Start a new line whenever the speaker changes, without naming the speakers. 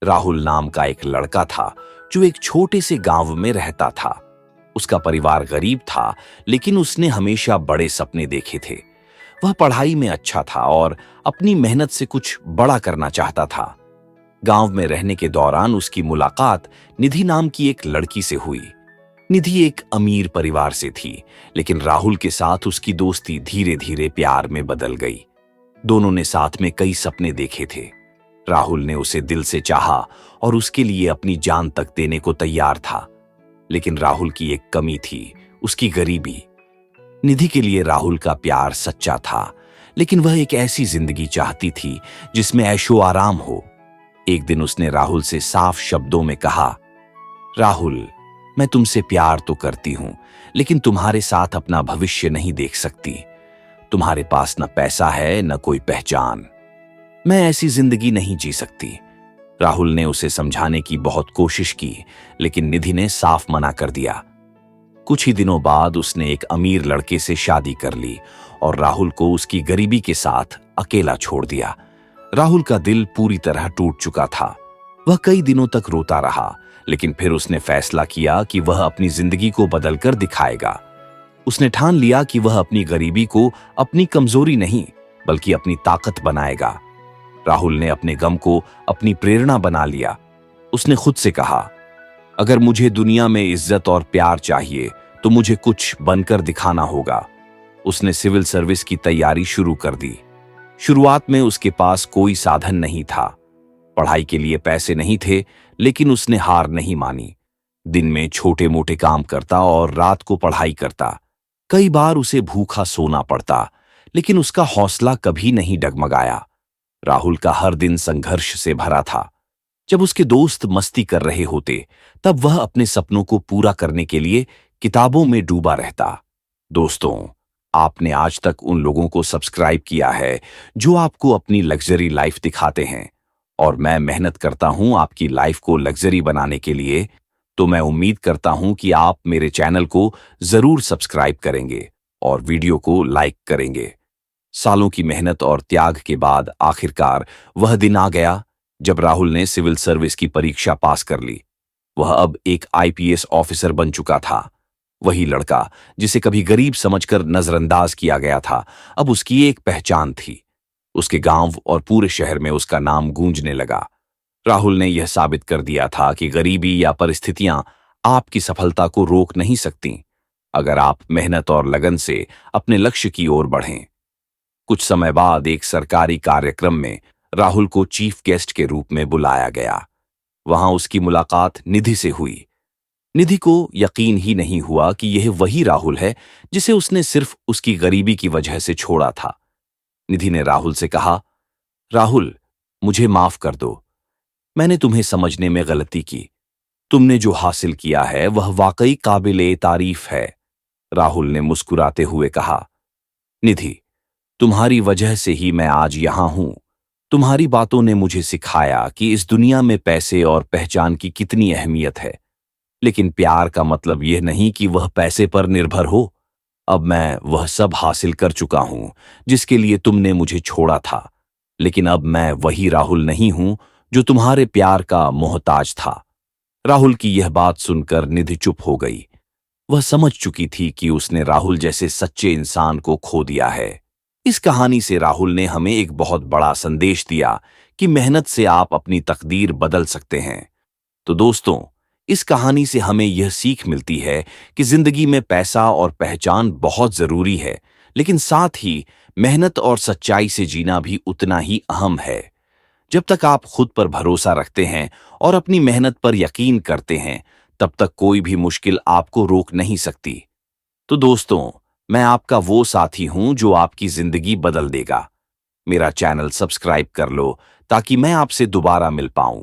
राहुल नाम का एक लड़का था जो एक छोटे से गांव में रहता था। उसका परिवार गरीब था, लेकिन उसने हमेशा बड़े सपने देखे थे। वह पढ़ाई में अच्छा था और अपनी मेहनत से कुछ बड़ा करना चाहता था। गांव में रहने के दौरान उसकी मुलाकात निधि नाम की एक लड़की से हुई। निधि एक अमीर परिवार से थी, लेकिन राहुल के साथ उसकी दोस्ती धीरे धीरे प्यार में बदल गई। दोनों ने साथ में कई सपने देखे थे। राहुल ने उसे दिल से चाहा और उसके लिए अपनी जान तक देने को तैयार था। लेकिन राहुल की एक कमी थी, उसकी गरीबी। निधि के लिए राहुल का प्यार सच्चा था, लेकिन वह एक ऐसी जिंदगी चाहती थी जिसमें ऐशो आराम हो। एक दिन उसने राहुल से साफ शब्दों में कहा, राहुल, मैं तुमसे प्यार तो करती हूं, लेकिन तुम्हारे साथ अपना भविष्य नहीं देख सकती। तुम्हारे पास न पैसा है न कोई पहचान। मैं ऐसी जिंदगी नहीं जी सकती। राहुल ने उसे समझाने की बहुत कोशिश की, लेकिन निधि ने साफ मना कर दिया। कुछ ही दिनों बाद उसने एक अमीर लड़के से शादी कर ली और राहुल को उसकी गरीबी के साथ अकेला छोड़ दिया। राहुल का दिल पूरी तरह टूट चुका था। वह कई दिनों तक रोता रहा, लेकिन फिर उसने फैसला किया कि वह अपनी जिंदगी को बदलकर दिखाएगा। उसने ठान लिया कि वह अपनी गरीबी को अपनी कमजोरी नहीं, बल्कि अपनी ताकत बनाएगा। राहुल ने अपने गम को अपनी प्रेरणा बना लिया। उसने खुद से कहा, अगर मुझे दुनिया में इज्जत और प्यार चाहिए तो मुझे कुछ बनकर दिखाना होगा। उसने सिविल सर्विस की तैयारी शुरू कर दी। शुरुआत में उसके पास कोई साधन नहीं था। पढ़ाई के लिए पैसे नहीं थे, लेकिन उसने हार नहीं मानी। दिन में छोटे मोटे काम करता और रात को पढ़ाई करता। कई बार उसे भूखा सोना पड़ता, लेकिन उसका हौसला कभी नहीं डगमगाया। राहुल का हर दिन संघर्ष से भरा था। जब उसके दोस्त मस्ती कर रहे होते, तब वह अपने सपनों को पूरा करने के लिए किताबों में डूबा रहता। दोस्तों, आपने आज तक उन लोगों को सब्सक्राइब किया है जो आपको अपनी लग्जरी लाइफ दिखाते हैं, और मैं मेहनत करता हूं आपकी लाइफ को लग्जरी बनाने के लिए। तो मैं उम्मीद करता हूं कि आप मेरे चैनल को जरूर सब्सक्राइब करेंगे और वीडियो को लाइक करेंगे। सालों की मेहनत और त्याग के बाद आखिरकार वह दिन आ गया जब राहुल ने सिविल सर्विस की परीक्षा पास कर ली। वह अब एक आईपीएस ऑफिसर बन चुका था। वही लड़का जिसे कभी गरीब समझकर नजरअंदाज किया गया था, अब उसकी एक पहचान थी। उसके गांव और पूरे शहर में उसका नाम गूंजने लगा। राहुल ने यह साबित कर दिया था कि गरीबी या परिस्थितियां आपकी सफलता को रोक नहीं सकती, अगर आप मेहनत और लगन से अपने लक्ष्य की ओर बढ़ें। कुछ समय बाद एक सरकारी कार्यक्रम में राहुल को चीफ गेस्ट के रूप में बुलाया गया। वहां उसकी मुलाकात निधि से हुई। निधि को यकीन ही नहीं हुआ कि यह वही राहुल है जिसे उसने सिर्फ उसकी गरीबी की वजह से छोड़ा था। निधि ने राहुल से कहा, राहुल, मुझे माफ कर दो। मैंने तुम्हें समझने में गलती की। तुमने जो हासिल किया है वह वाकई काबिले तारीफ है। राहुल ने मुस्कुराते हुए कहा, निधि, तुम्हारी वजह से ही मैं आज यहां हूं। तुम्हारी बातों ने मुझे सिखाया कि इस दुनिया में पैसे और पहचान की कितनी अहमियत है, लेकिन प्यार का मतलब यह नहीं कि वह पैसे पर निर्भर हो। अब मैं वह सब हासिल कर चुका हूं जिसके लिए तुमने मुझे छोड़ा था, लेकिन अब मैं वही राहुल नहीं हूं जो तुम्हारे प्यार का मोहताज था। राहुल की यह बात सुनकर निधि चुप हो गई। वह समझ चुकी थी कि उसने राहुल जैसे सच्चे इंसान को खो दिया है। इस कहानी से राहुल ने हमें एक बहुत बड़ा संदेश दिया कि मेहनत से आप अपनी तकदीर बदल सकते हैं। तो दोस्तों, इस कहानी से हमें यह सीख मिलती है कि जिंदगी में पैसा और पहचान बहुत जरूरी है, लेकिन साथ ही मेहनत और सच्चाई से जीना भी उतना ही अहम है। जब तक आप खुद पर भरोसा रखते हैं और अपनी मेहनत पर यकीन करते हैं, तब तक कोई भी मुश्किल आपको रोक नहीं सकती। तो दोस्तों, मैं आपका वो साथी हूं जो आपकी जिंदगी बदल देगा। मेरा चैनल सब्सक्राइब कर लो ताकि मैं आपसे दोबारा मिल पाऊं।